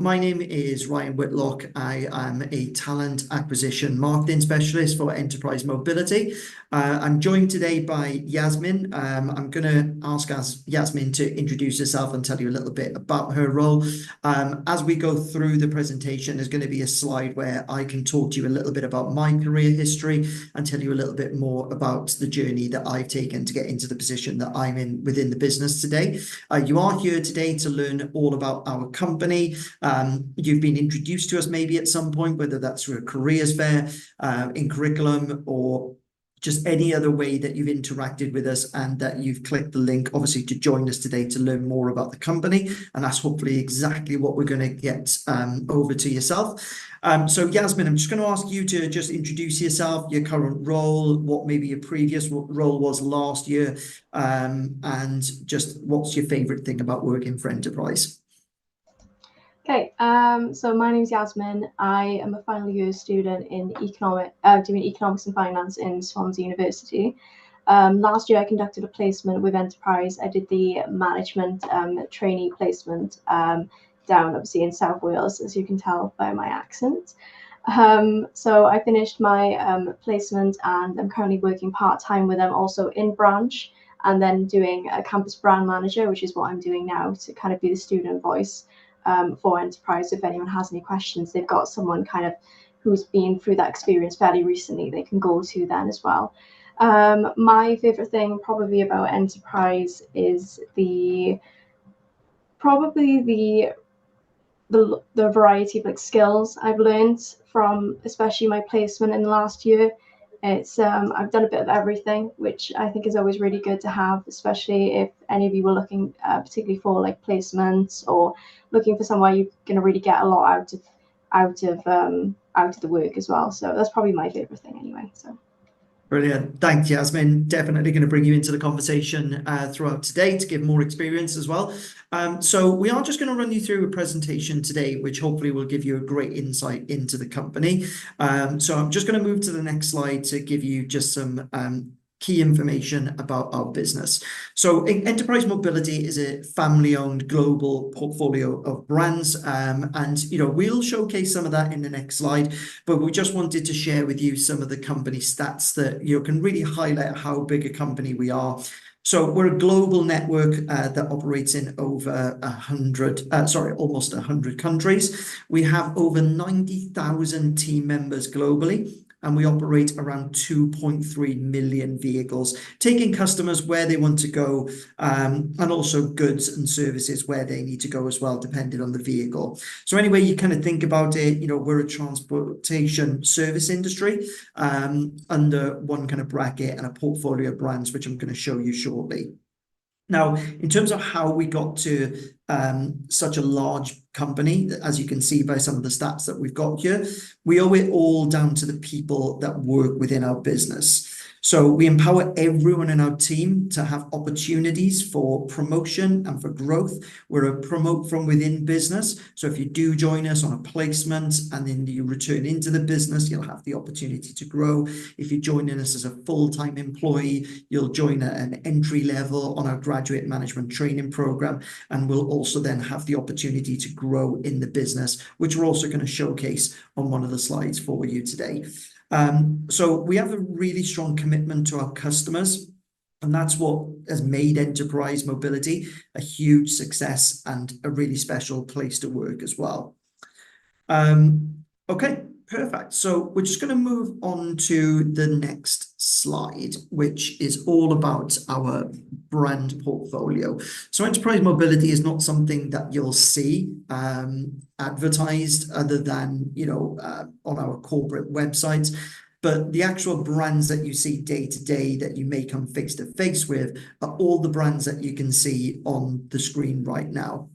My name is Ryan Whitlock. I am a talent acquisition marketing specialist for Enterprise Mobility. I'm joined today by Yasmin. I'm going to ask Yasmin to introduce herself and tell you a little bit about her role. As we go through the presentation, there's going to be a slide where I can talk to you a little bit about my career history and tell you a little bit more about the journey that I've taken to get into the position that I'm in within the business today. You are here today to learn all about our company. You've been introduced to us maybe at some point, whether that's through a careers fair, in curriculum, or just any other way that you've interacted with us and that you've clicked the link, obviously, to join us today to learn more about the company. And that's hopefully exactly what we're going to get over to yourself. So Yasmin, I'm just going to ask you to just introduce yourself, your current role, what maybe your previous role was last year, and just what's your favorite thing about working for Enterprise? Okay, so my name is Yasmin. I am a final year student in doing economics and finance in Swansea University. Last year I conducted a placement with Enterprise. I did the management trainee placement down obviously in South Wales, as you can tell by my accent. So I finished my placement and I'm currently working part-time with them also in branch, and then doing a campus brand manager, which is what I'm doing now, to kind of be the student voice for Enterprise. If anyone has any questions, they've got someone kind of who's been through that experience fairly recently they can go to then as well. My favorite thing probably about Enterprise is the variety of like skills I've learned from especially my placement in the last year. It's I've done a bit of everything, which I think is always really good to have, especially if any of you were looking particularly for like placements or looking for somewhere you're going to really get a lot out of the work as well. So that's probably my favorite thing anyway. So. Brilliant. Thanks, Yasmin. Definitely going to bring you into the conversation throughout today to give more experience as well. So we are just going to run you through a presentation today, which hopefully will give you a great insight into the company. So I'm just going to move to the next slide to give you just some key information about our business. So Enterprise Mobility is a family-owned global portfolio of brands, and we'll showcase some of that in the next slide, but we just wanted to share with you some of the company stats that can really highlight how big a company we are. So we're a global network that operates in over almost 100 countries. We have over 90,000 team members globally, and we operate around 2.3 million vehicles, taking customers where they want to go, and also goods and services where they need to go as well, depending on the vehicle. So anyway, you kind of think about it, we're a transportation service industry under one kind of bracket and a portfolio of brands, which I'm going to show you shortly. Now, in terms of how we got to such a large company, as you can see by some of the stats that we've got here, we owe it all down to the people that work within our business. So we empower everyone in our team to have opportunities for promotion and for growth. We're a promote from within business. So if you do join us on a placement and then you return into the business, you'll have the opportunity to grow. If you're joining us as a full-time employee, you'll join at an entry level on our graduate management training program, and we'll also then have the opportunity to grow in the business, which we're also going to showcase on one of the slides for you today. So we have a really strong commitment to our customers, and that's what has made Enterprise Mobility a huge success and a really special place to work as well. Okay, perfect. So we're just going to move on to the next slide, which is all about our brand portfolio. So Enterprise Mobility is not something that you'll see advertised other than, on our corporate websites. But the actual brands that you see day to day that you may come face to face with are all the brands that you can see on the screen right now.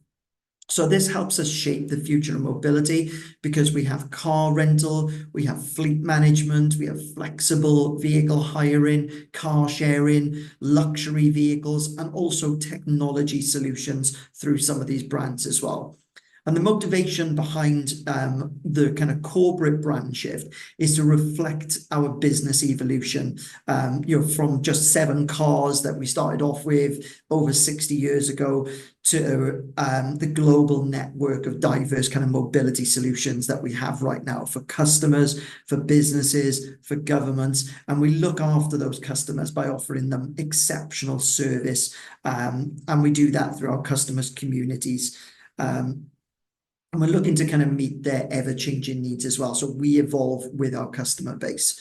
So this helps us shape the future of mobility because we have car rental, we have fleet management, we have flexible vehicle hiring, car sharing, luxury vehicles, and also technology solutions through some of these brands as well. And the motivation behind the kind of corporate brand shift is to reflect our business evolution, from just 7 cars that we started off with over 60 years ago to the global network of diverse kind of mobility solutions that we have right now for customers, for businesses, for governments. And we look after those customers by offering them exceptional service. And we do that through our customers' communities. And we're looking to kind of meet their ever-changing needs as well. So we evolve with our customer base.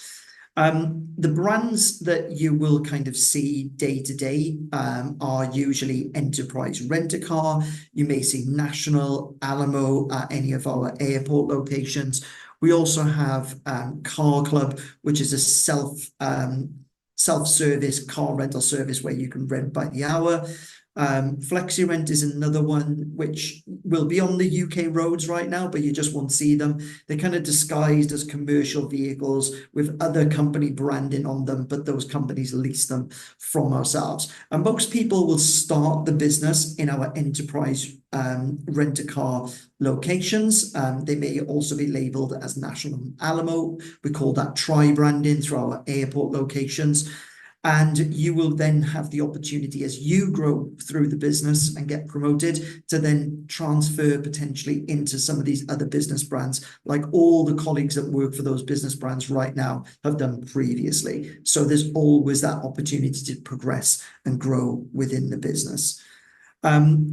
The brands that you will kind of see day to day are usually Enterprise Rent-A-Car. You may see National, Alamo at any of our airport locations. We also have Car Club, which is a self-service car rental service where you can rent by the hour. FlexiRent is another one which will be on the UK roads right now, but you just won't see them. They're kind of disguised as commercial vehicles with other company branding on them, but those companies lease them from ourselves. And most people will start the business in our Enterprise Rent-A-Car locations. They may also be labeled as National and Alamo. We call that tri-branding through our airport locations. And you will then have the opportunity as you grow through the business and get promoted to then transfer potentially into some of these other business brands, like all the colleagues that work for those business brands right now have done previously. So there's always that opportunity to progress and grow within the business.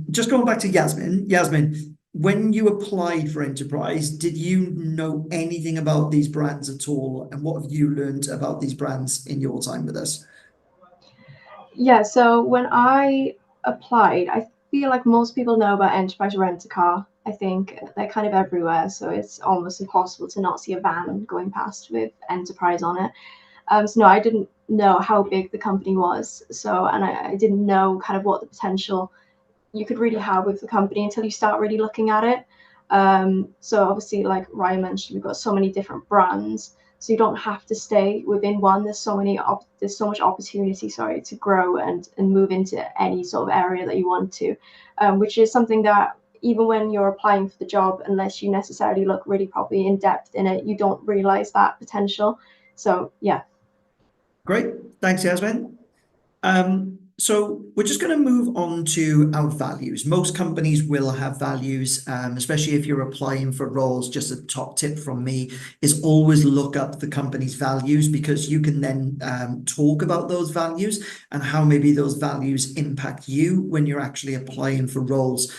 Just going back to Yasmin. Yasmin, when you applied for Enterprise, did you know anything about these brands at all? And what have you learned about these brands in your time with us? Yeah, so when I applied, I feel like most people know about Enterprise Rent-A-Car. I think they're kind of everywhere, so it's almost impossible to not see a van going past with Enterprise on it. So no, I didn't know how big the company was. So, and I didn't know kind of what the potential you could really have with the company until you start really looking at it. So obviously, like Ryan mentioned, we've got so many different brands, so you don't have to stay within one. There's so much opportunity, to grow and move into any sort of area that you want to, which is something that even when you're applying for the job, unless you necessarily look really properly in depth in it, you don't realize that potential. So yeah. Great. Thanks, Yasmin. So we're just going to move on to our values. Most companies will have values, especially if you're applying for roles. Just a top tip from me is always look up the company's values, because you can then talk about those values and how maybe those values impact you when you're actually applying for roles.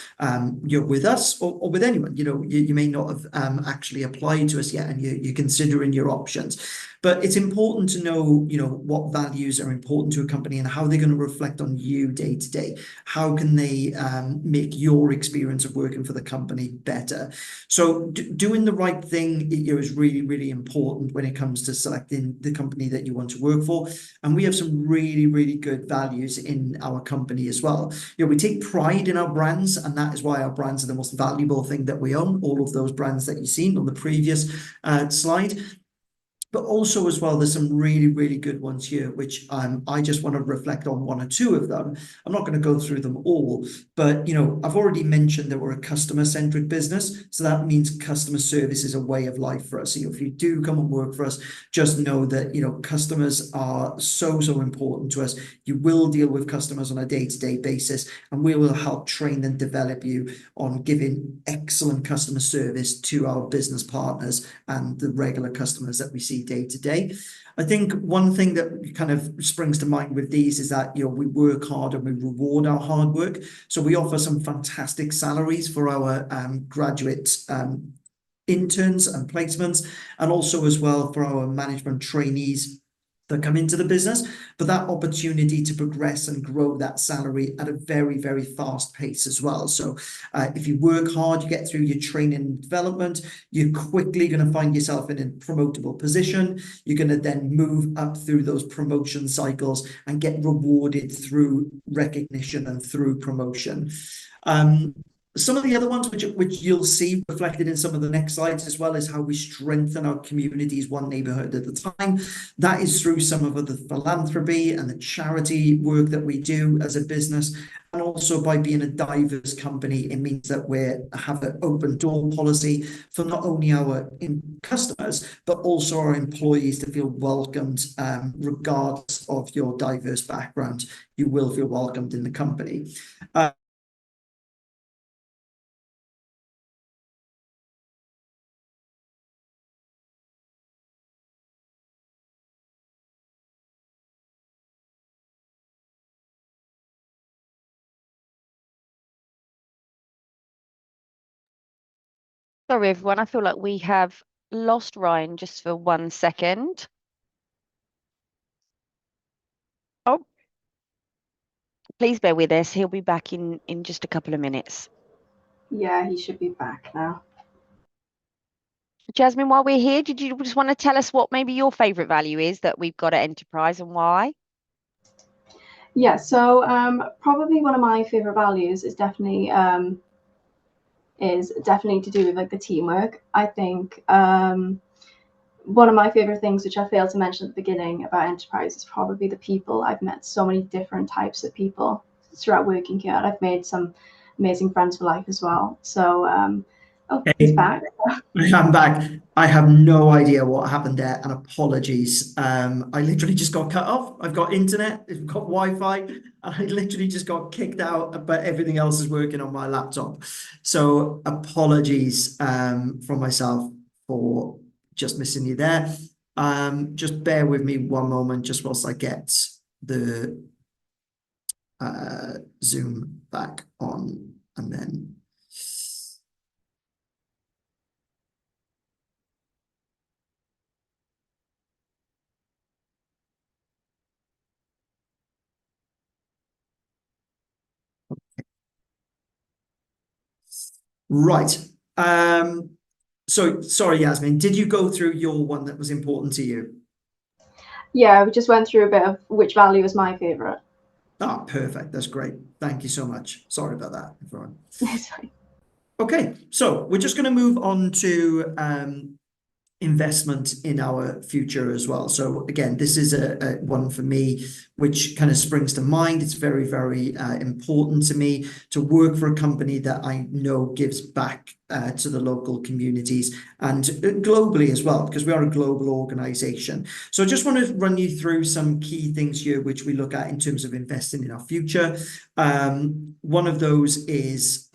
You're with us or with anyone. You may not have actually applied to us yet, and you're considering your options. But it's important to know, what values are important to a company and how they're going to reflect on you day to day. How can they make your experience of working for the company better? So doing the right thing is really, really important when it comes to selecting the company that you want to work for. And we have some really, really good values in our company as well. We take pride in our brands, and that is why our brands are the most valuable thing that we own. All of those brands that you've seen on the previous slide. But also as well, there's some really, really good ones here, which I just want to reflect on one or two of them. I'm not going to go through them all, but I've already mentioned that we're a customer-centric business, so that means customer service is a way of life for us. So if you do come and work for us, just know that customers are so important to us. You will deal with customers on a day-to-day basis, and we will help train and develop you on giving excellent customer service to our business partners and the regular customers that we see day to day. I think one thing that kind of springs to mind with these is that we work hard and we reward our hard work. So we offer some fantastic salaries for our graduate interns and placements, and also as well for our management trainees that come into the business, but that opportunity to progress and grow that salary at a very, very fast pace as well. So if you work hard, you get through your training and development, you're quickly going to find yourself in a promotable position. You're going to then move up through those promotion cycles and get rewarded through recognition and through promotion. Some of the other ones which you'll see reflected in some of the next slides as well is how we strengthen our communities one neighborhood at a time. That is through some of the philanthropy and the charity work that we do as a business. And also by being a diverse company, it means that we have an open door policy for not only our customers, but also our employees to feel welcomed, regardless of your diverse background. You will feel welcomed in the company. Sorry, everyone. I feel like we have lost Ryan just for 1 second. Oh, please bear with us. He'll be back in just a couple of minutes. Yeah, he should be back now. Jasmine, while we're here, did you just want to tell us what maybe your favorite value is that we've got at Enterprise and why? Yeah, so probably one of my favorite values is definitely to do with like the teamwork. I think one of my favorite things, which I failed to mention at the beginning about Enterprise, is probably the people. I've met so many different types of people throughout working here. I've made some amazing friends for life as well. So, he's back. I'm back. I have no idea what happened there, and apologies. I literally just got cut off. I've got internet, I've got Wi-Fi, and I literally just got kicked out, but everything else is working on my laptop. So apologies from myself for just missing you there. Just bear with me one moment, just whilst I get the Zoom back on, and then. Right. So sorry, Yasmin, did you go through your one that was important to you? Yeah, we just went through a bit of which value is my favorite. Ah, perfect. That's great. Thank you so much. Sorry about that, everyone. It's fine. Okay, so we're just going to move on to investment in our future as well. So again, this is a one for me, which kind of springs to mind. It's very, very important to me to work for a company that I know gives back to the local communities and globally as well, because we are a global organization. So I just want to run you through some key things here, which we look at in terms of investing in our future. One of those is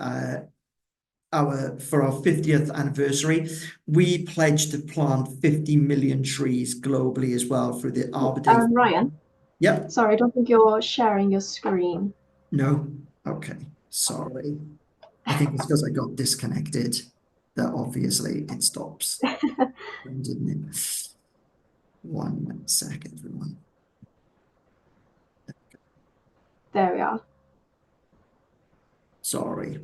for our 50th anniversary, we pledged to plant 50 million trees globally as well through the Arbor Day. Ryan? Yep. Sorry, I don't think you're sharing your screen. No? Okay. Sorry. I think it's because I got disconnected that obviously it stops. Didn't it? 1 second, everyone. There we are. Sorry.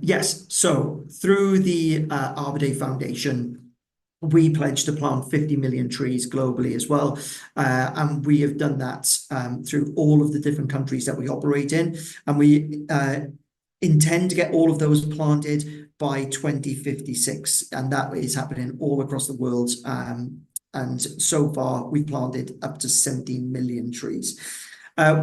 Yes, so through the Arbor Day Foundation, we pledged to plant 50 million trees globally as well. And we have done that through all of the different countries that we operate in. And we intend to get all of those planted by 2056. And that is happening all across the world. And so far, we've planted up to 17 million trees.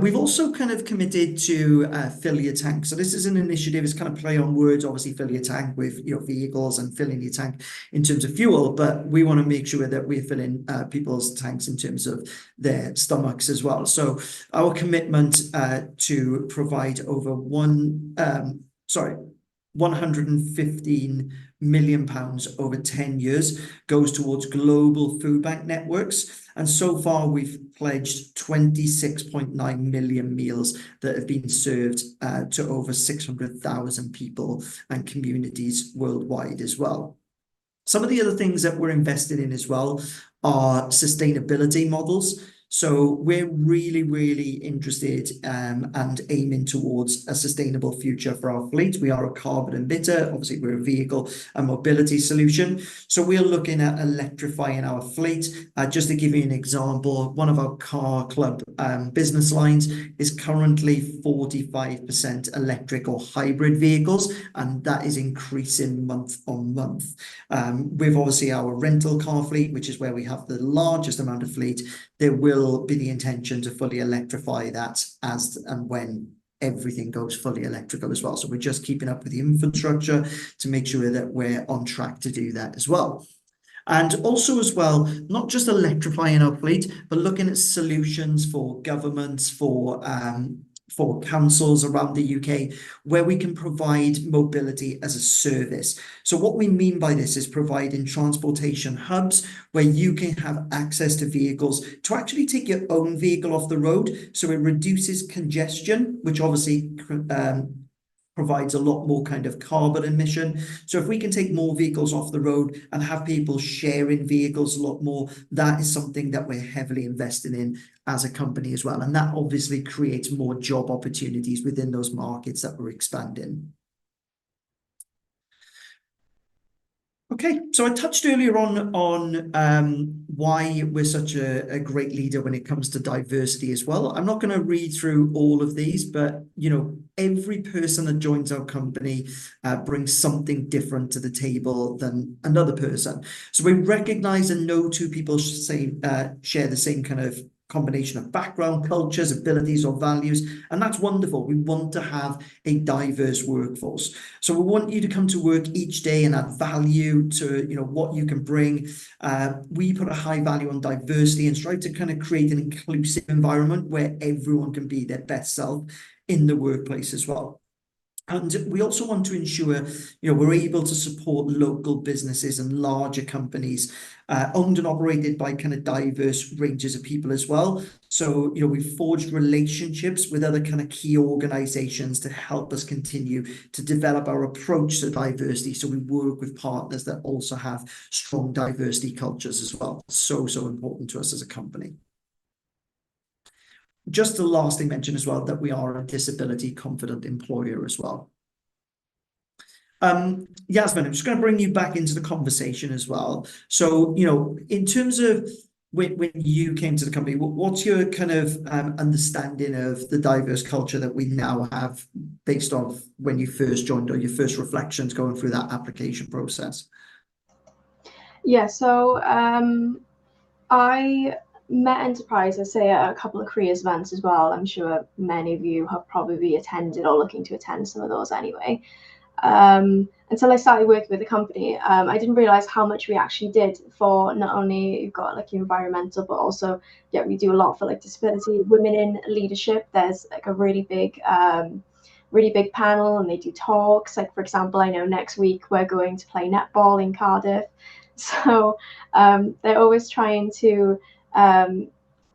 We've also kind of committed to fill your tank. So this is an initiative, it's kind of play on words, obviously fill your tank with your vehicles and filling your tank in terms of fuel, but we want to make sure that we're filling people's tanks in terms of their stomachs as well. So our commitment to provide over 115 million pounds over 10 years goes towards global food bank networks. And so far, we've pledged 26.9 million meals that have been served to over 600,000 people and communities worldwide as well. Some of the other things that we're invested in as well are sustainability models. So we're really, really interested and aiming towards a sustainable future for our fleet. We are a carbon emitter. Obviously, we're a vehicle and mobility solution. So we're looking at electrifying our fleet. Just to give you an example, one of our car club business lines is currently 45% electric or hybrid vehicles, and that is increasing month on month. With obviously our rental car fleet, which is where we have the largest amount of fleet, there will will be the intention to fully electrify that as and when everything goes fully electrical as well. So we're just keeping up with the infrastructure to make sure that we're on track to do that as well. And also as well, not just electrifying our fleet, but looking at solutions for governments, for councils around the UK, where we can provide mobility as a service. So what we mean by this is providing transportation hubs where you can have access to vehicles to actually take your own vehicle off the road. So it reduces congestion, which obviously provides a lot more kind of carbon emission. So if we can take more vehicles off the road and have people sharing vehicles a lot more, that is something that we're heavily investing in as a company as well. And that obviously creates more job opportunities within those markets that we're expanding. Okay, so I touched earlier on why we're such a great leader when it comes to diversity as well. I'm not going to read through all of these, but you know, every person that joins our company brings something different to the table than another person. So we recognize and know two people share the same kind of combination of background, cultures, abilities, or values, and that's wonderful. We want to have a diverse workforce. So we want you to come to work each day and add value to, you know, what you can bring. We put a high value on diversity and strive to kind of create an inclusive environment where everyone can be their best self in the workplace as well. And we also want to ensure, you know, we're able to support local businesses and larger companies owned and operated by kind of diverse ranges of people as well. So, you know, we've forged relationships with other kind of key organizations to help us continue to develop our approach to diversity. So we work with partners that also have strong diversity cultures as well. So important to us as a company. Just the last thing mentioned as well, that we are a disability confident employer as well. Yasmin, I'm just going to bring you back into the conversation as well. So, you know, in terms of when you came to the company, what's your kind of understanding of the diverse culture that we now have based off when you first joined, or your first reflections going through that application process? Yeah, so I met Enterprise, I say, at a couple of careers events as well. I'm sure many of you have probably attended or looking to attend some of those anyway. Until I started working with the company, I didn't realize how much we actually did for not only you've got like environmental, but also we do a lot for like disability, women in leadership. There's like a really big panel, and they do talks. Like, for example, I know next week we're going to play netball in Cardiff. So they're always trying to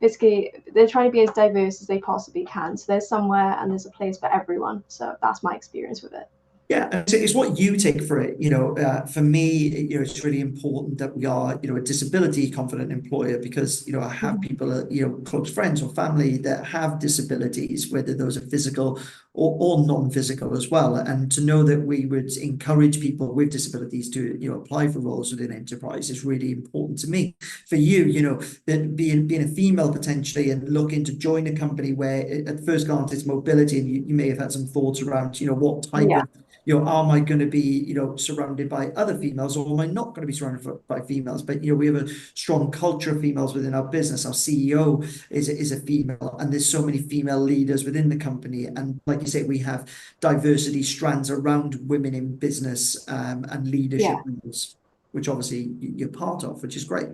basically, they're trying to be as diverse as they possibly can. So there's somewhere and there's a place for everyone. So that's my experience with it. Yeah, it's what you take for it. You know, for me, you know, it's really important that we are, you know, a disability confident employer, because, you know, I have people, you know, close friends or family that have disabilities, whether those are physical or non-physical as well. And to know that we would encourage people with disabilities to, you know, apply for roles within Enterprise is really important to me. For you, you know, that being a female potentially and looking to join a company where at first glance it's mobility, and you may have had some thoughts around, you know, what type of, you know, am I going to be, you know, surrounded by other females, or am I not going to be surrounded by females? But, you know, we have a strong culture of females within our business. Our CEO is a female, and there's so many female leaders within the company. And like you say, we have diversity strands around women in business and leadership roles, which obviously you're part of, which is great.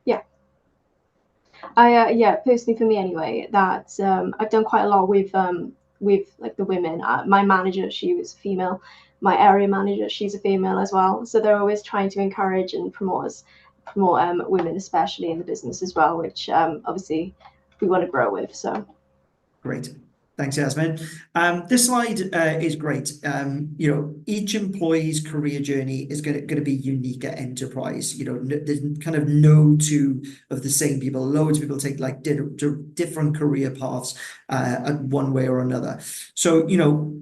Yeah. Personally for me anyway, that I've done quite a lot with like the women. My manager, she was female. My area manager, she's a female as well. So they're always trying to encourage and promote women, especially in the business as well, which obviously we want to grow with. So great. Thanks, Yasmin. This slide is great. You know, each employee's career journey is going to be unique at Enterprise. You know, there's kind of no two of the same people. Loads of people take like different career paths one way or another. So, you know,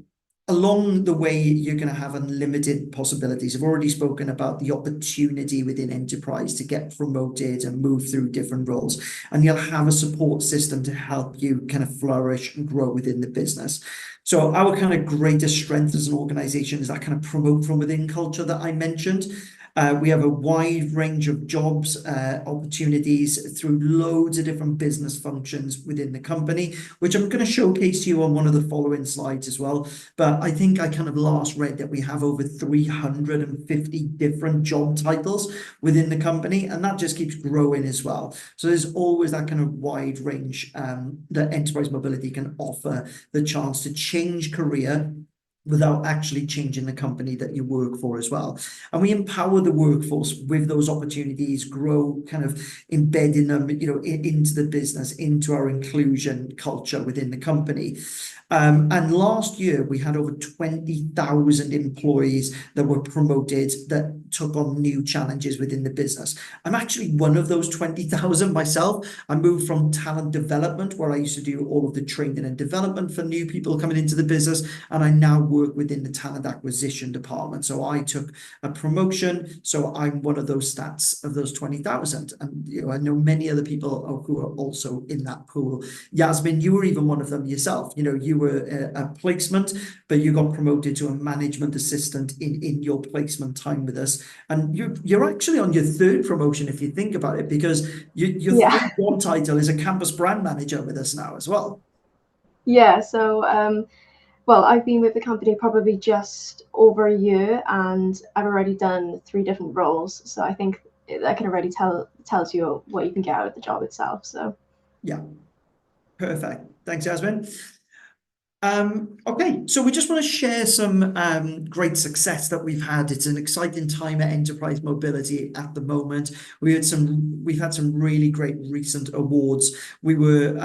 along the way, you're going to have unlimited possibilities. I've already spoken about the opportunity within Enterprise to get promoted and move through different roles. And you'll have a support system to help you kind of flourish and grow within the business. So our kind of greatest strength as an organization is that kind of promote from within culture that I mentioned. We have a wide range of jobs, opportunities through loads of different business functions within the company, which I'm going to showcase to you on one of the following slides as well. But I think I kind of last read that we have over 350 different job titles within the company, and that just keeps growing as well. So there's always that kind of wide range that Enterprise Mobility can offer, the chance to change career without actually changing the company that you work for as well. And we empower the workforce with those opportunities, grow, kind of embedding them, into the business, into our inclusion culture within the company. And last year we had over 20,000 employees that were promoted, that took on new challenges within the business. I'm actually one of those 20,000 myself. I moved from talent development, where I used to do all of the training and development for new people coming into the business, and I now work within the talent acquisition department. So I took a promotion, so I'm one of those stats of those 20,000. And I know many other people who are also in that pool. Yasmin, you were even one of them yourself. You were a placement, but you got promoted to a management assistant in your placement time with us. And you're actually on your third promotion, if you think about it, because your third job title is a campus brand manager with us now as well. Yeah, so well, I've been with the company probably just over a year, and I've already done 3 different roles. So I think that can already tells you what you can get out of the job itself. So yeah, perfect. Thanks, Yasmin. Okay, so we just want to share some great success that we've had. It's an exciting time at Enterprise Mobility at the moment. We've had some really great recent awards. We were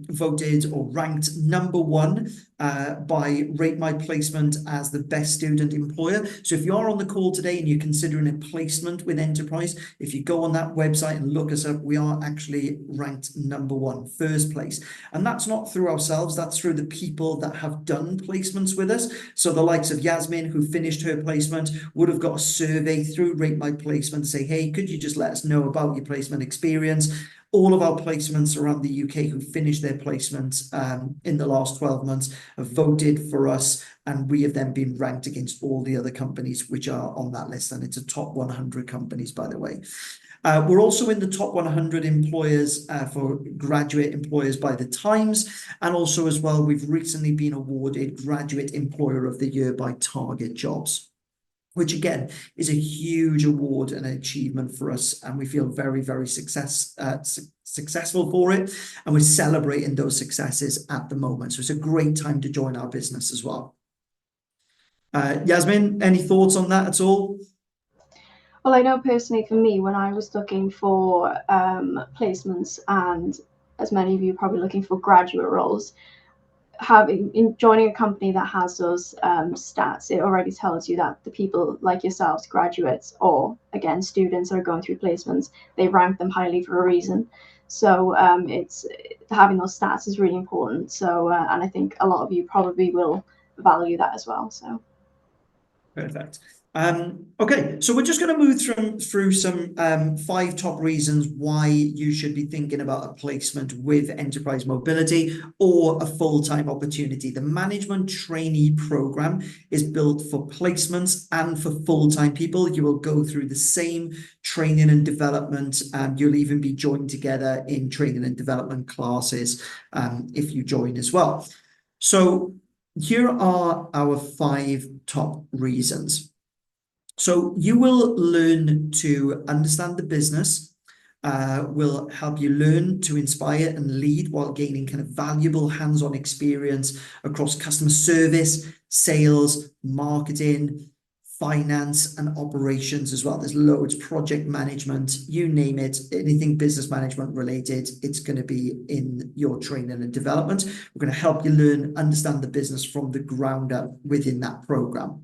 voted or ranked #1 by Rate My Placement as the best student employer. So if you're on the call today and you're considering a placement with Enterprise, if you go on that website and look us up, we are actually ranked #1, first place. And that's not through ourselves, that's through the people that have done placements with us. So the likes of Yasmin, who finished her placement, would have got a survey through Rate My Placement, say, hey, could you just let us know about your placement experience? All of our placements around the UK who finished their placements in the last 12 months have voted for us, and we have then been ranked against all the other companies which are on that list, and it's a top 100 companies, by the way. We're also in the top 100 employers for graduate employers by the Times, and also as well, we've recently been awarded Graduate Employer of the Year by Target Jobs, which again is a huge award and an achievement for us, and we feel very, very successful for it, and we're celebrating those successes at the moment. So it's a great time to join our business as well. Yasmin, any thoughts on that at all? Well, I know personally for me, when I was looking for placements, and as many of you probably looking for graduate roles, joining a company that has those stats, it already tells you that the people like yourselves, graduates, or again students that are going through placements, they rank them highly for a reason. So it's having those stats is really important. So and I think a lot of you probably will value that as well. So perfect. Okay, so we're just going to move through some 5 top reasons why you should be thinking about a placement with Enterprise Mobility or a full-time opportunity. The management trainee program is built for placements and for full-time people. You will go through the same training and development, and you'll even be joined together in training and development classes if you join as well. So here are our 5 top reasons. So you will learn to understand the business, will help you learn to inspire and lead while gaining kind of valuable hands-on experience across customer service, sales, marketing, finance, and operations as well. There's loads, project management, you name it, anything business management related, it's going to be in your training and development. We're going to help you learn, understand the business from the ground up within that program.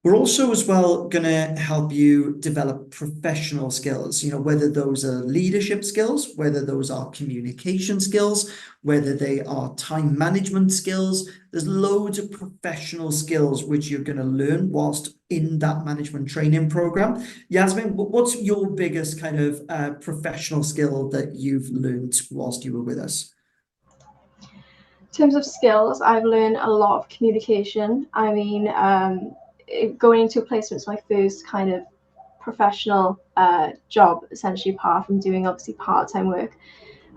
We're also as well going to help you develop professional skills, whether those are leadership skills, whether those are communication skills, whether they are time management skills. There's loads of professional skills which you're going to learn whilst in that management training program. Yasmin, what's your biggest kind of professional skill that you've learned whilst you were with us? in terms of skills, I've learned a lot of communication. I mean, going into a placement is my first kind of professional job, essentially, apart from doing obviously part-time work.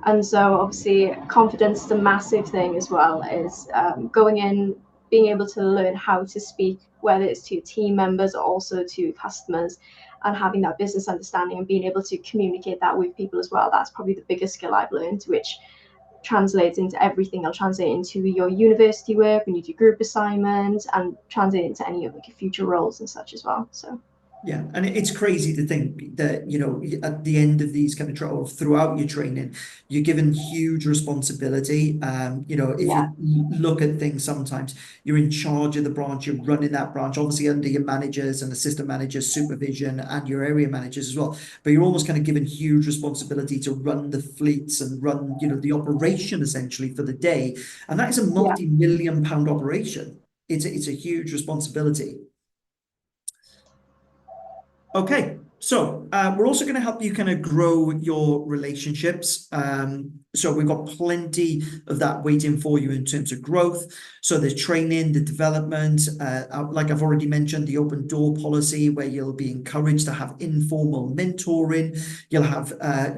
And so obviously confidence is a massive thing as well, is going in, being able to learn how to speak, whether it's to team members or also to customers, and having that business understanding and being able to communicate that with people as well. That's probably the biggest skill I've learned, which translates into everything. It'll translate into your university work when you do group assignments, and translate into any of like your future roles and such as well. So Yeah, and it's crazy to think that, you know, at the end of these kind of trials, throughout your training, you're given huge responsibility. You know, if yeah, you look at things, sometimes you're in charge of the branch, you're running that branch, obviously under your managers and assistant managers, supervision, and your area managers as well. But you're almost kind of given huge responsibility to run the fleets and run, you know, the operation essentially for the day. And that is a yeah. multi-million-pound operation. It's a huge responsibility. Okay, so we're also going to help you kind of grow your relationships. So we've got plenty of that waiting for you in terms of growth. So the training, the development, like I've already mentioned, the open door policy, where you'll be encouraged to have informal mentoring. You'll have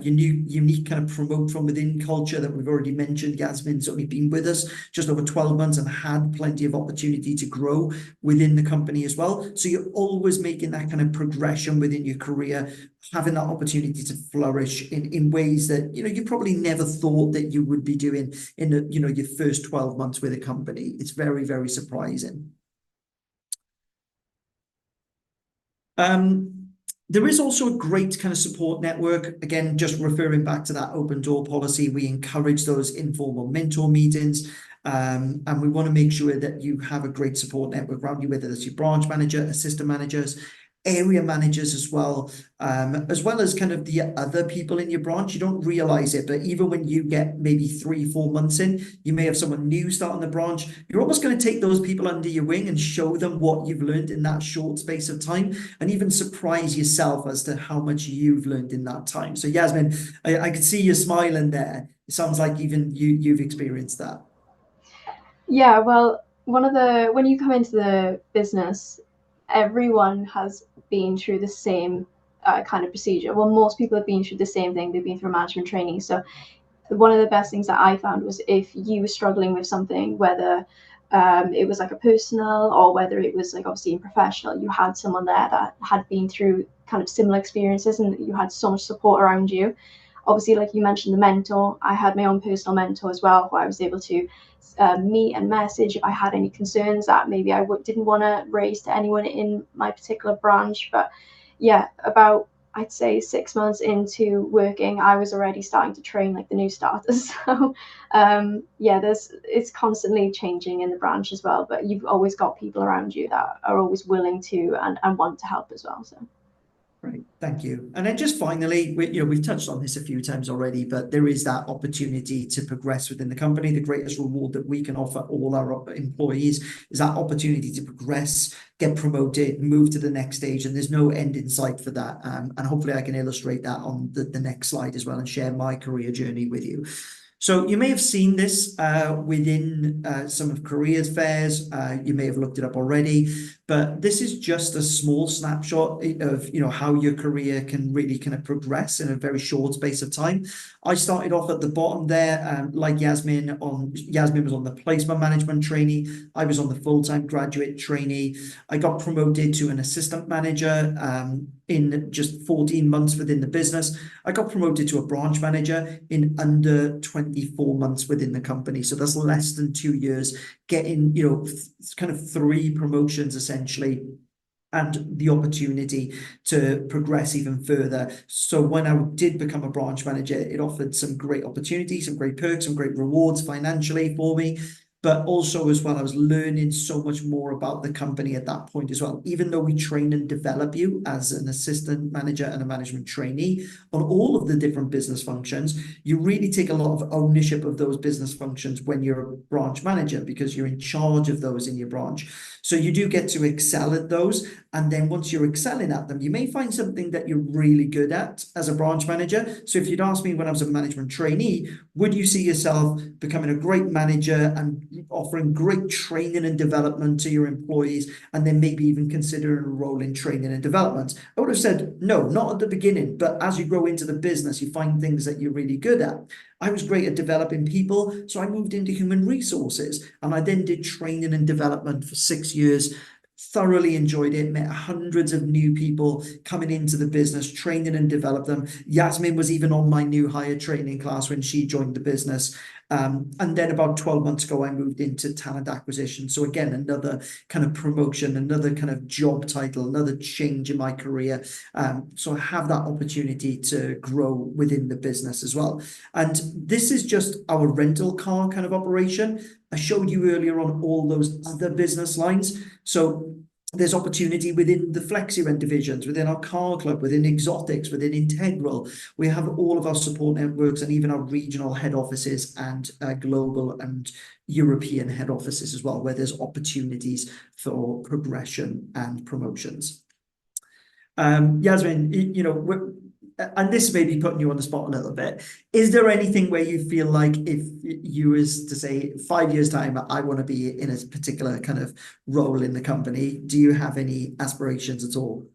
your new unique kind of promote from within culture that we've already mentioned. Yasmin's only been with us just over 12 months and had plenty of opportunity to grow within the company as well. So you're always making that kind of progression within your career, having that opportunity to flourish in ways that, you know, you probably never thought that you would be doing in the, you know, your first 12 months with a company. It's very, very surprising. There is also a great kind of support network. Again, just referring back to that open door policy, we encourage those informal mentor meetings. And we want to make sure that you have a great support network around you, whether that's your branch manager, assistant managers, area managers as well as kind of the other people in your branch. You don't realize it, but even when you get maybe 3-4 months in, you may have someone new starting the branch. You're almost going to take those people under your wing and show them what you've learned in that short space of time, and even surprise yourself as to how much you've learned in that time. So Yasmin, I can see you smiling there. It sounds like even you've experienced that. Yeah, well, when you come into the business, everyone has been through the same kind of procedure. Well, most people have been through the same thing. They've been through management training. So one of the best things that I found was, if you were struggling with something, whether it was like a personal or whether it was like obviously in professional, you had someone there that had been through kind of similar experiences, and you had so much support around you. Obviously, like you mentioned, the mentor, I had my own personal mentor as well, who I was able to meet and message if I had any concerns that maybe I didn't want to raise to anyone in my particular branch. But yeah, about, I'd say 6 months into working, I was already starting to train like the new starters. So yeah, it's constantly changing in the branch as well, but you've always got people around you that are always willing to and want to help as well. So Great, thank you. And then just finally, we've touched on this a few times already, but there is that opportunity to progress within the company. The greatest reward that we can offer all our employees is that opportunity to progress, get promoted, move to the next stage, and there's no end in sight for that. And hopefully I can illustrate that on the next slide as well, and share my career journey with you. So you may have seen this within some of careers fairs. You may have looked it up already, but this is just a small snapshot of, you know, how your career can really kind of progress in a very short space of time. I started off at the bottom there, like Yasmin was on the placement management trainee. I was on the full-time graduate trainee. I got promoted to an assistant manager in just 14 months within the business. I got promoted to a branch manager in under 24 months within the company. So that's less than 2 years, getting, you know, kind of 3 promotions essentially, and the opportunity to progress even further. So when I did become a branch manager, it offered some great opportunities, some great perks, some great rewards financially for me. But also as well, I was learning so much more about the company at that point as well. Even though we train and develop you as an assistant manager and a management trainee on all of the different business functions, you really take a lot of ownership of those business functions when you're a branch manager, because you're in charge of those in your branch. So you do get to excel at those. And then once you're excelling at them, you may find something that you're really good at as a branch manager. So if you'd asked me when I was a management trainee, would you see yourself becoming a great manager and offering great training and development to your employees, and then maybe even considering a role in training and development. I would have said, no, not at the beginning, but as you grow into the business, you find things that you're really good at. I was great at developing people, so I moved into human resources, and I then did training and development for 6 years. Thoroughly enjoyed it, met hundreds of new people coming into the business, training and develop them. Yasmin was even on my new hire training class when she joined the business. And then about 12 months ago, I moved into talent acquisition. So again, another kind of promotion, another kind of job title, another change in my career. So I have that opportunity to grow within the business as well. And this is just our rental car kind of operation. I showed you earlier on all those other business lines. So there's opportunity within the FlexiRent divisions, within our car club, within Exotics, within Integral. We have all of our support networks and even our regional head offices and global and European head offices as well, where there's opportunities for progression and promotions. Yasmin, you know, and this may be putting you on the spot a little bit. Is there anything where you feel like if you was to say 5 years time, I want to be in a particular kind of role in the company, do you have any aspirations at all?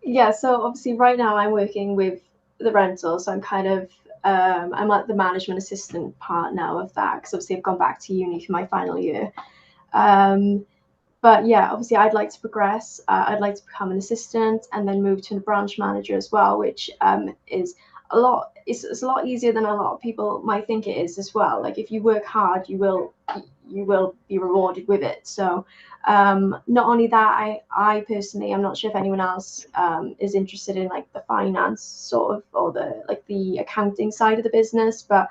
Yeah, so obviously right now I'm working with the rental, so I'm kind of I'm at the management assistant part now of that, because obviously I've gone back to uni for my final year. But yeah, obviously I'd like to progress. I'd like to become an assistant and then move to a branch manager as well, which is a lot. It's a lot easier than a lot of people might think it is as well. Like if you work hard, you will be rewarded with it. So not only that, I personally, I'm not sure if anyone else is interested in like the finance sort of, or the accounting side of the business, but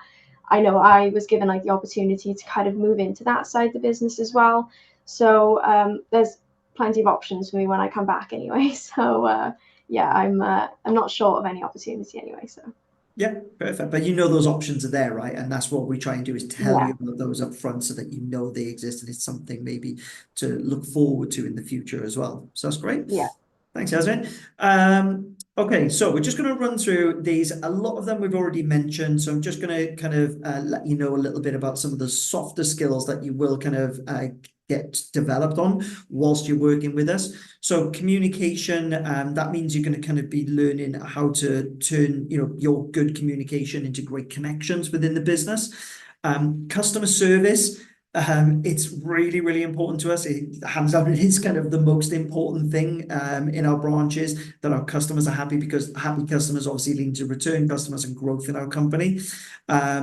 I know I was given like the opportunity to kind of move into that side of the business as well. So there's plenty of options for me when I come back anyway. So yeah, I'm not short of any opportunity anyway. So yeah, perfect. But you know those options are there, right? And that's what we try and do, is tell yeah. you about those up front so that you know they exist and it's something maybe to look forward to in the future as well. So that's great. Yeah. Thanks, Yasmin. Okay, so we're just going to run through these. A lot of them we've already mentioned, so I'm just going to kind of let you know a little bit about some of the softer skills that you will kind of get developed on whilst you're working with us. So communication, that means you're going to kind of be learning how to turn, you know, your good communication into great connections within the business. Customer service. It's really, really important to us. Hands down, it is kind of the most important thing in our branches, that our customers are happy, because happy customers obviously lead to return customers and growth in our company.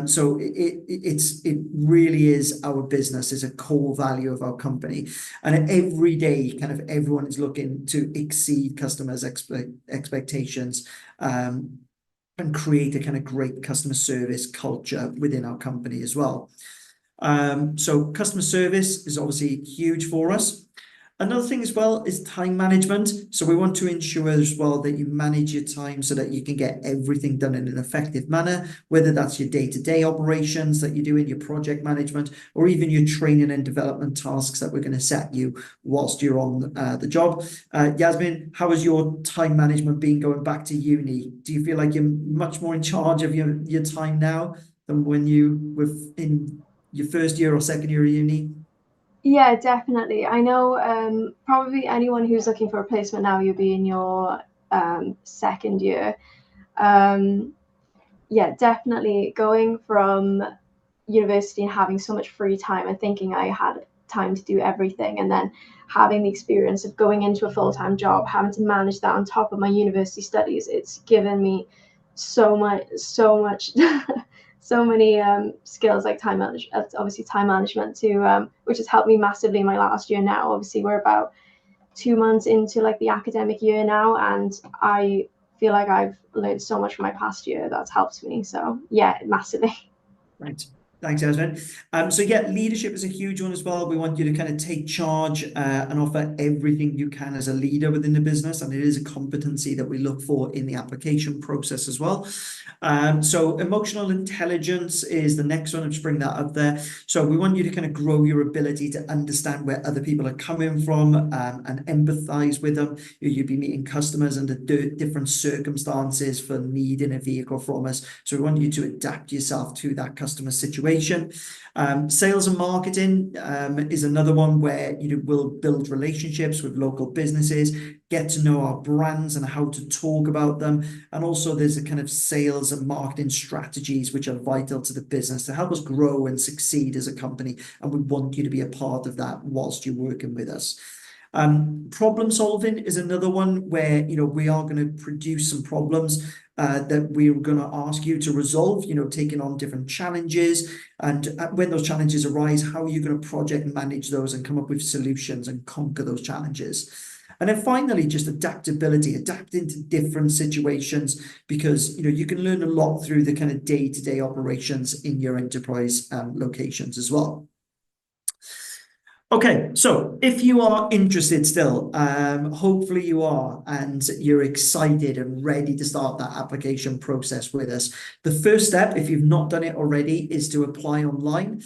So it really is, our business is a core value of our company, and every day kind of everyone is looking to exceed customers' expectations and create a kind of great customer service culture within our company as well. So customer service is obviously huge for us. Another thing as well is time management. So we want to ensure as well that you manage your time so that you can get everything done in an effective manner, whether that's your day-to-day operations that you do in your project management, or even your training and development tasks that we're going to set you whilst you're on the job. Yasmin, how has your time management been going back to uni? Do you feel like you're much more in charge of your time now than when you were in your first year or second year of uni? Yeah, definitely. I know probably anyone who's looking for a placement now, you'll be in your second year. Yeah, definitely going from university and having so much free time and thinking I had time to do everything, and then having the experience of going into a full-time job, having to manage that on top of my university studies, it's given me so much so many skills, like time management, obviously time management too, which has helped me massively in my last year now. Obviously we're about 2 months into like the academic year now, and I feel like I've learned so much from my past year that's helped me. So yeah, massively. Right. Thanks, Yasmin. So yeah, leadership is a huge one as well. We want you to kind of take charge and offer everything you can as a leader within the business, and it is a competency that we look for in the application process as well. So emotional intelligence is the next one. I'm just bring that up there. So we want you to kind of grow your ability to understand where other people are coming from and empathize with them. You'll be meeting customers under different circumstances for needing a vehicle from us. So we want you to adapt yourself to that customer situation. situation. Sales and marketing is another one where you will build relationships with local businesses, get to know our brands and how to talk about them. And also there's a kind of sales and marketing strategies which are vital to the business to help us grow and succeed as a company. And we want you to be a part of that whilst you're working with us. Problem solving is another one where, we are going to produce some problems that we're going to ask you to resolve, taking on different challenges. And when those challenges arise, how are you going to project manage those and come up with solutions and conquer those challenges? And then finally, just adaptability, adapting to different situations, because, you can learn a lot through the kind of day-to-day operations in your enterprise locations as well. Okay, so if you are interested still, hopefully you are, and you're excited and ready to start that application process with us. The first step, if you've not done it already, is to apply online.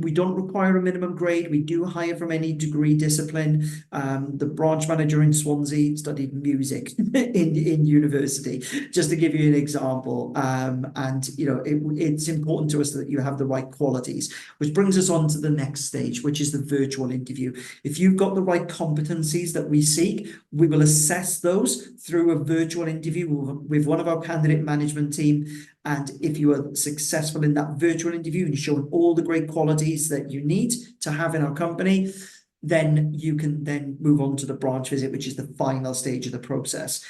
We don't require a minimum grade. We do hire from any degree discipline. The branch manager in Swansea studied music in university, just to give you an example. It's important to us that you have the right qualities, which brings us on to the next stage, which is the virtual interview. If you've got the right competencies that we seek, we will assess those through a virtual interview with one of our candidate management team. And if you are successful in that virtual interview and you're showing all the great qualities that you need to have in our company, then you can then move on to the branch visit, which is the final stage of the process.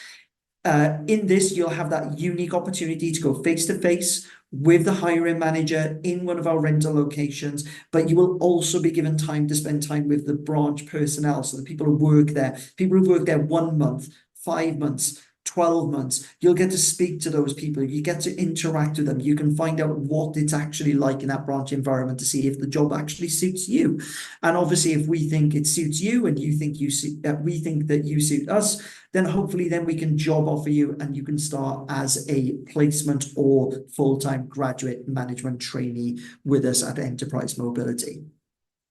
In this, you'll have that unique opportunity to go face-to-face with the hiring manager in one of our rental locations, but you will also be given time to spend time with the branch personnel, so the people who work there, 1 month, 5 months, 12 months. You'll get to speak to those people. You get to interact with them. You can find out what it's actually like in that branch environment to see if the job actually suits you. And obviously, if we think it suits you and you think we think that you suit us, then hopefully then we can job offer you and you can start as a placement or full-time graduate management trainee with us at Enterprise Mobility.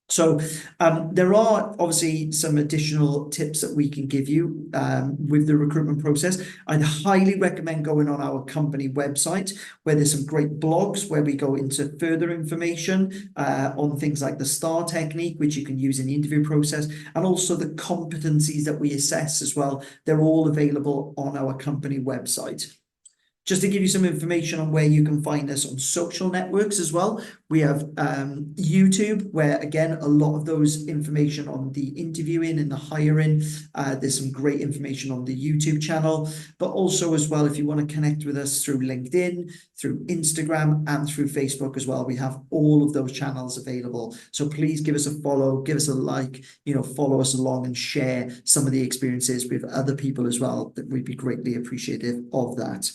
So there are obviously some additional tips that we can give you with the recruitment process. I'd highly recommend going on our company website, where there's some great blogs where we go into further information on things like the STAR technique, which you can use in the interview process, and also the competencies that we assess as well. They're all available on our company website. Just to give you some information on where you can find us on social networks as well, we have YouTube, where again, a lot of those information on the interviewing and the hiring, there's some great information on the YouTube channel, but also as well, if you want to connect with us through LinkedIn, through Instagram and through Facebook as well, we have all of those channels available. So please give us a follow, give us a like, follow us along and share some of the experiences with other people as well. That we'd be greatly appreciative of that.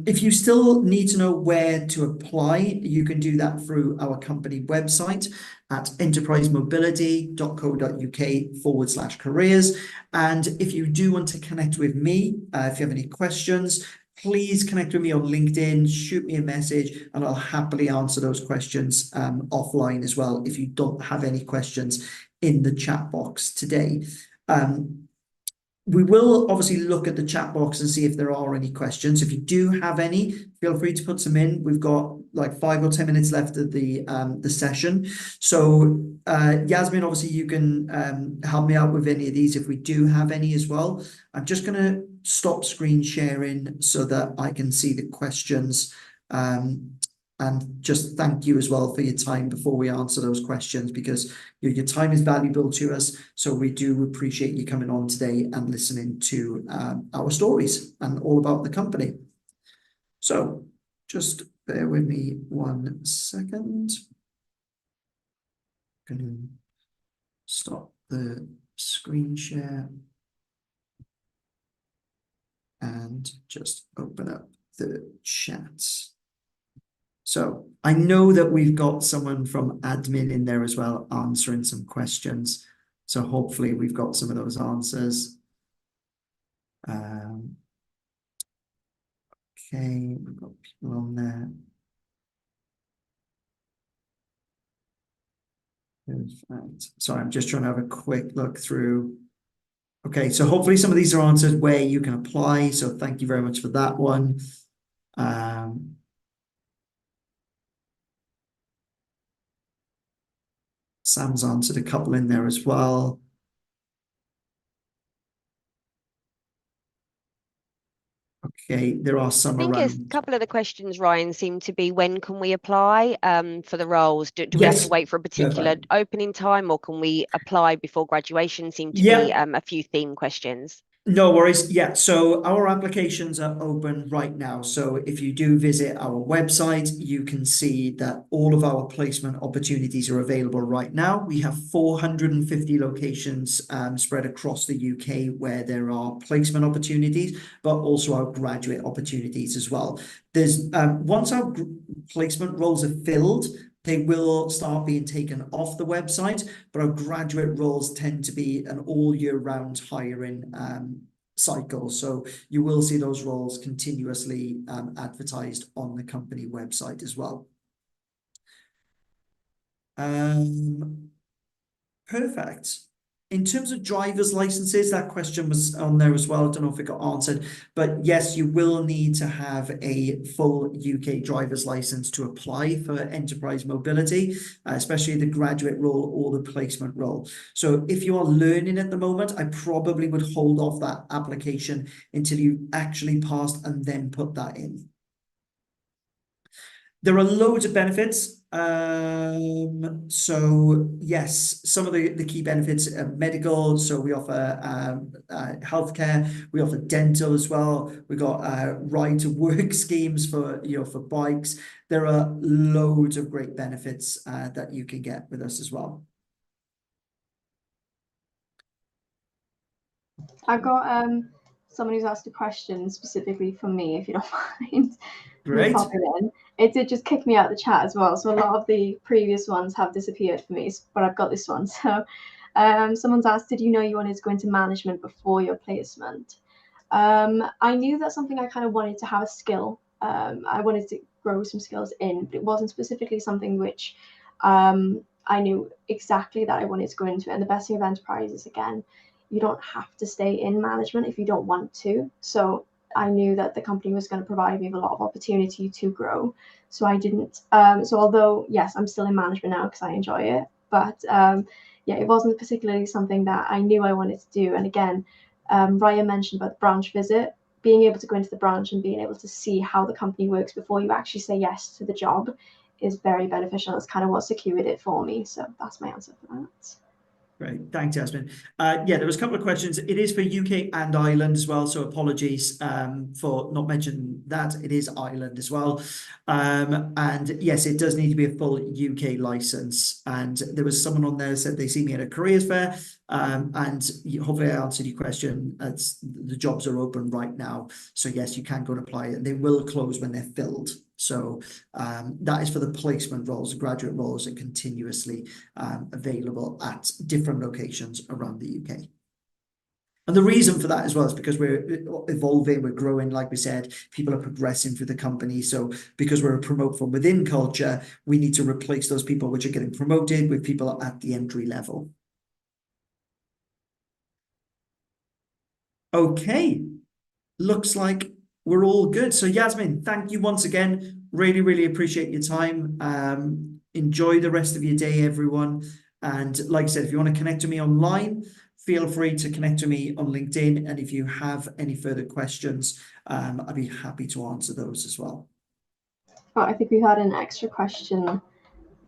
If you still need to know where to apply, you can do that through our company website at enterprisemobility.co.uk/careers. And if you do want to connect with me, if you have any questions, please connect with me on LinkedIn, shoot me a message, and I'll happily answer those questions offline as well if you don't have any questions in the chat box today. We will obviously look at the chat box and see if there are any questions. If you do have any, feel free to put some in. We've got like 5 or 10 minutes left of the session. So Yasmin, obviously you can help me out with any of these if we do have any as well. I'm just going to stop screen sharing so that I can see the questions. And just thank you as well for your time before we answer those questions, because your time is valuable to us. So we do appreciate you coming on today and listening to our stories and all about the company. So just bear with me 1 second. I'm going to stop the screen share and just open up the chats. So I know that we've got someone from admin in there as well answering some questions. So hopefully we've got some of those answers. Okay, we've got people on there. Perfect. Sorry, I'm just trying to have a quick look through. Okay, so hopefully some of these are answered where you can apply. So thank you very much for that one. Sam's answered a couple in there as well. Okay, there are some I think a around. couple of the questions, Ryan, seem to be when can we apply for the roles? Do we have to Yes, wait for a particular perfect. opening time, or can we apply before graduation? Seem to be Yeah, a few theme questions. no worries. Yeah, so our applications are open right now. So if you do visit our website, you can see that all of our placement opportunities are available right now. We have 450 locations spread across the UK where there are placement opportunities, but also our graduate opportunities as well. There's once our placement roles are filled, they will start being taken off the website, but our graduate roles tend to be an all year round hiring cycle. So you will see those roles continuously advertised on the company website as well. Perfect. In terms of driver's licenses, that question was on there as well. I don't know if it got answered, but yes, you will need to have a full UK driver's license to apply for enterprise mobility, especially the graduate role or the placement role. So if you are learning at the moment, I probably would hold off that application until you actually passed and then put that in. There are loads of benefits. So yes, some of the key benefits are medical. So we offer healthcare. We offer dental as well. We've got ride to work schemes for for bikes. There are loads of great benefits that you can get with us as well. I've got someone who's asked a question specifically for me, if you don't mind. Great. Pop it in. It did just kick me out of the chat as well. So a lot of the previous ones have disappeared for me, but I've got this one. So someone's asked, did you know you wanted to go into management before your placement? I knew that's something I kind of wanted to have a skill. I wanted to grow some skills in, but it wasn't specifically something which I knew exactly that I wanted to go into. And the best thing of enterprise is, again, you don't have to stay in management if you don't want to. So I knew that the company was going to provide me with a lot of opportunity to grow. So I didn't. So although, yes, I'm still in management now because I enjoy it, but yeah, it wasn't particularly something that I knew I wanted to do. And again, Ryan mentioned about the branch visit, being able to go into the branch and being able to see how the company works before you actually say yes to the job is very beneficial. That's kind of what secured it for me. So that's my answer for that. Great, thanks, Jasmine. Yeah, there was a couple of questions. It is for UK and Ireland as well, so apologies for not mentioning that. It is Ireland as well. And yes, it does need to be a full UK license. And there was someone on there that said they see me at a careers fair. And hopefully I answered your question. The jobs are open right now. So yes, you can go and apply, and they will close when they're filled. So that is for the placement roles, graduate roles are continuously available at different locations around the UK. And the reason for that as well is because we're evolving, we're growing, like we said, people are progressing through the company. So because we're a promote from within culture, we need to replace those people which are getting promoted with people at the entry level. Okay, looks like we're all good. So Yasmin, thank you once again. Really, really appreciate your time. Enjoy the rest of your day, everyone. And like I said, if you want to connect to me online, feel free to connect to me on LinkedIn. And if you have any further questions, I'd be happy to answer those as well. Oh, I think we've had an extra question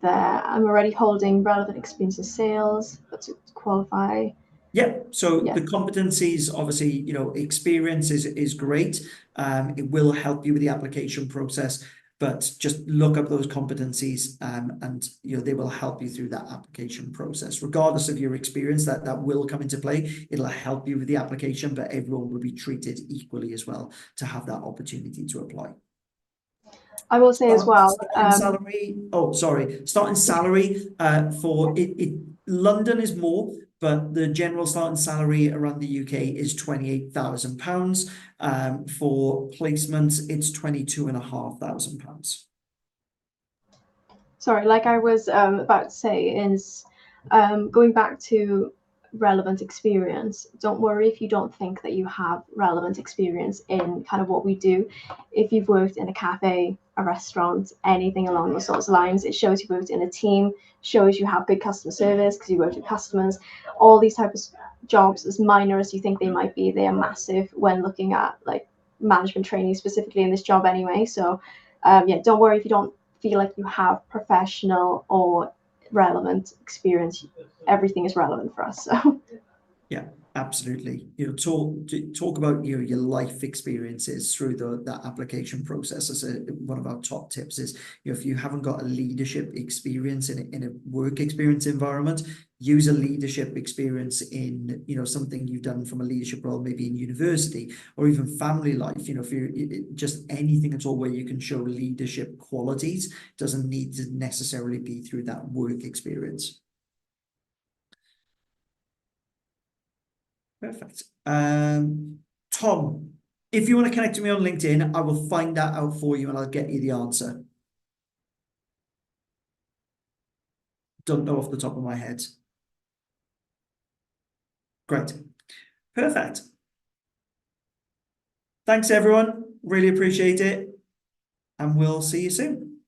there. I'm already holding relevant experience in sales, but to qualify. Yeah, so Yeah. the competencies, obviously, experience is great. It will help you with the application process, but just look up those competencies and they will help you through that application process. Regardless of your experience, that will come into play. It'll help you with the application, but everyone will be treated equally as well to have that opportunity to apply. I will say as well. Starting salary for London is more, but the general starting salary around the UK is £28,000. For placements, it's £22,500. Sorry, like I was about to say, is going back to relevant experience. Don't worry if you don't think that you have relevant experience in kind of what we do. If you've worked in a cafe, a restaurant, anything along those sorts of lines, it shows you worked in a team, shows you have good customer service because you worked with customers. All these types of jobs, as minor as you think they might be, they are massive when looking at like management training, specifically in this job anyway. So yeah, don't worry if you don't feel like you have professional or relevant experience. Everything is relevant for us. So Yeah, absolutely. Talk about your life experiences through that application process. As one of our top tips is, if you haven't got a leadership experience in a work experience environment, use a leadership experience in something you've done from a leadership role, maybe in university or even family life. If you're just anything at all where you can show leadership qualities, doesn't need to necessarily be through that work experience. Perfect. Tom, if you want to connect to me on LinkedIn, I will find that out for you and I'll get you the answer. Don't know off the top of my head. Great. Perfect. Thanks, everyone. Really appreciate it. And we'll see you soon.